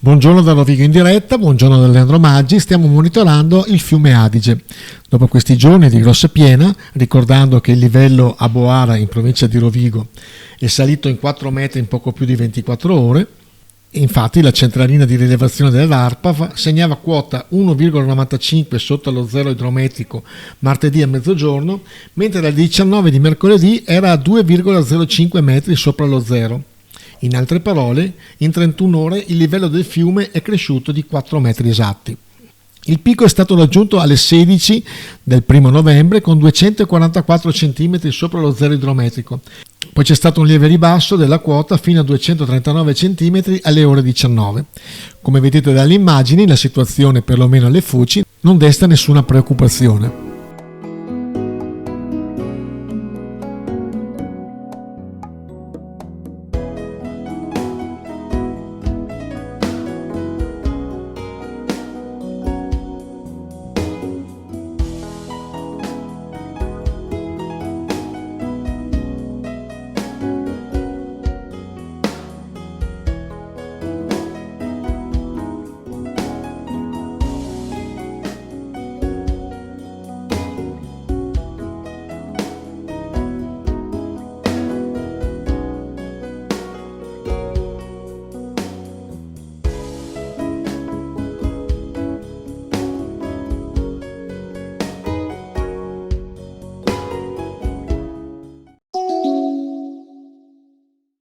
Buongiorno da Rovigo in diretta, buongiorno da Leandro Maggi, stiamo monitorando il fiume Adige. Dopo questi giorni di grossa piena, ricordando che il livello a Boara in provincia di Rovigo è salito in 4 metri in poco più di 24 ore, infatti la centralina di rilevazione dell'ARPAV segnava quota 1,95 sotto lo zero idrometrico martedì a mezzogiorno, mentre dal 19 di mercoledì era a 2,05 metri sopra lo zero. In altre parole, in 31 ore il livello del fiume è cresciuto di 4 metri esatti. Il picco è stato raggiunto alle 16 del 1 novembre con 244 cm sopra lo zero idrometrico. Poi c'è stato un lieve ribasso della quota fino a 239 cm alle ore 19. Come vedete dalle immagini, la situazione, perlomeno alle foci, non desta nessuna preoccupazione.